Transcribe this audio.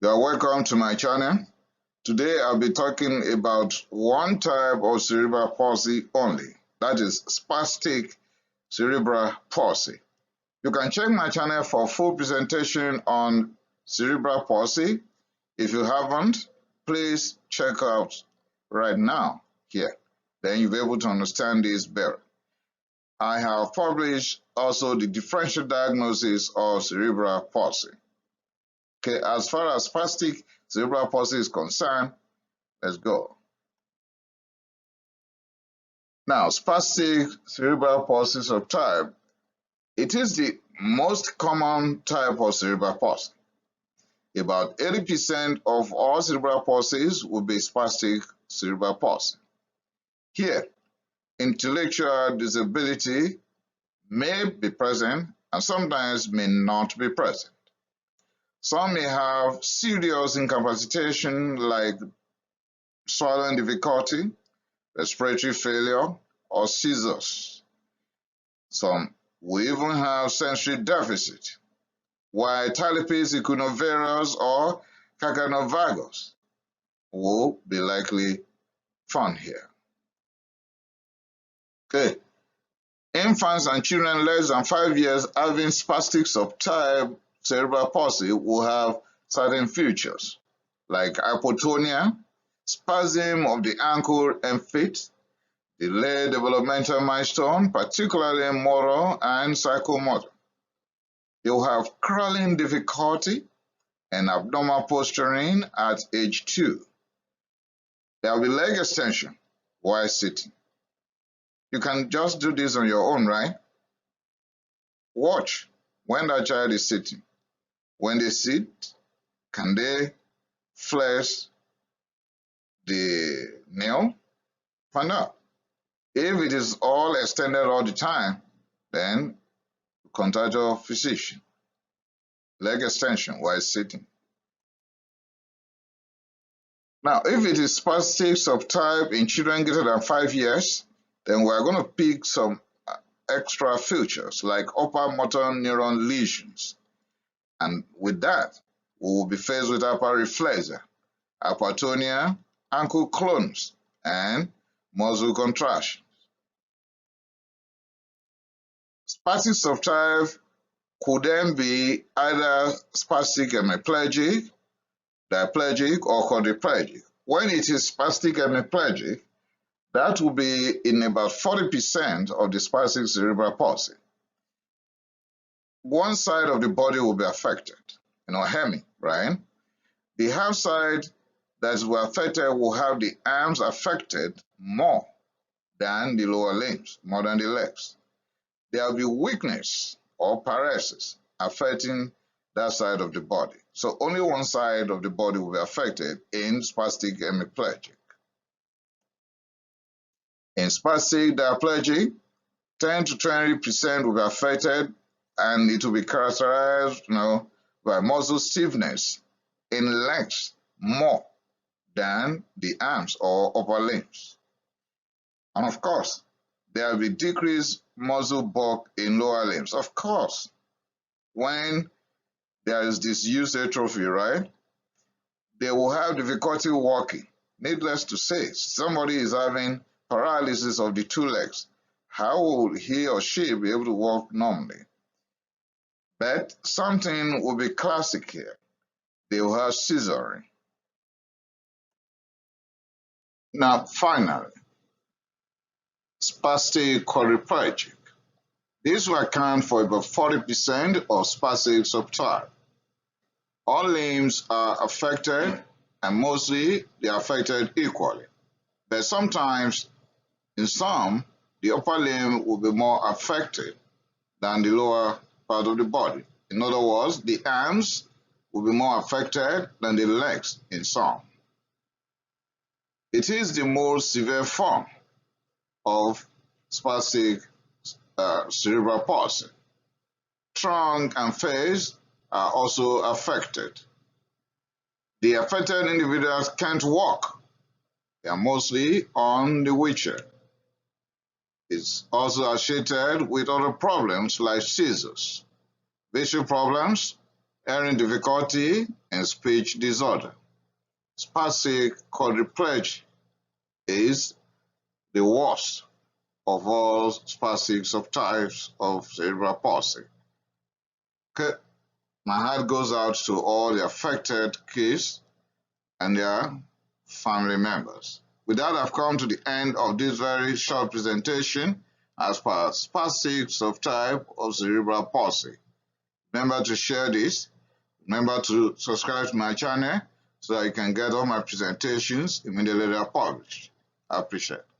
You are welcome to my channel. Today I'll be talking about one type of cerebral palsy only, that is spastic cerebral palsy. You can check my channel for full presentation on cerebral palsy. If you haven't, please check out right now here. Then you'll be able to understand this better. I have published also the differential diagnosis of cerebral palsy. Okay, as far as spastic cerebral palsy is concerned, let's go. Now, spastic cerebral palsy subtype, it is the most common type of cerebral palsy. About 80% of all cerebral palsies will be spastic cerebral palsy. Here, intellectual disability may be present and sometimes may not be present. Some may have serious incapacitation like swallowing difficulty, respiratory failure, or seizures. Some will even have sensory deficit, while Talipes, equinovarus, or calcaneovalgus will be likely found here. Okay. Infants and children less than 5 years having spastic subtype cerebral palsy will have certain features like hypotonia, spasm of the ankle and feet, delayed developmental milestone, particularly motor and psychomotor. You'll have crawling difficulty and abnormal posturing at age 2. There will be leg extension while sitting. You can just do this on your own, right? Watch when that child is sitting. When they sit, can they flex the nail? Find out. If it is all extended all the time, then contact your physician. Leg extension while sitting. Now, if it is spastic subtype in children greater than 5 years, then we're going to pick some extra features like upper motor neuron lesions. And with that, we will be faced with Hyperreflexia, Hypotonia, ankle clonus, and muscle contractions. Spastic subtype could then be either spastic hemiplegic, diplegic, or quadriplegic. When it is spastic hemiplegic, that will be in about 40% of the spastic cerebral palsy. One side of the body will be affected, hemi, right? The half side that will be affected will have the arms affected more than the lower limbs, more than the legs. There will be weakness or paralysis affecting that side of the body. So only one side of the body will be affected in spastic hemiplegic. In spastic diplegic, 10 to 20% will be affected, and it will be characterized by muscle stiffness in legs more than the arms or upper limbs. And of course, there will be decreased muscle bulk in lower limbs. Of course, when there is this use atrophy, right, they will have difficulty walking. Needless to say, somebody is having paralysis of the 2 legs. How will he or she be able to walk normally? But something will be classic here. They will have scissoring. Now, finally, spastic quadriplegic. This will account for about 40% of spastic subtype. All limbs are affected, and mostly they are affected equally. But sometimes, in some, the upper limb will be more affected than the lower part of the body. In other words, the arms will be more affected than the legs in some. It is the most severe form of spastic cerebral palsy. Trunk and face are also affected. The affected individuals can't walk. They are mostly on the wheelchair. It's also associated with other problems like seizures, visual problems, hearing difficulty, and speech disorder. Spastic Quadriplegic is the worst of all spastic subtypes of cerebral palsy. Okay. My heart goes out to all the affected kids and their family members. With that, I've come to the end of this very short presentation as per spastic subtype of cerebral palsy. Remember to share this. Remember to subscribe to my channel so that you can get all my presentations immediately they are published. I appreciate it.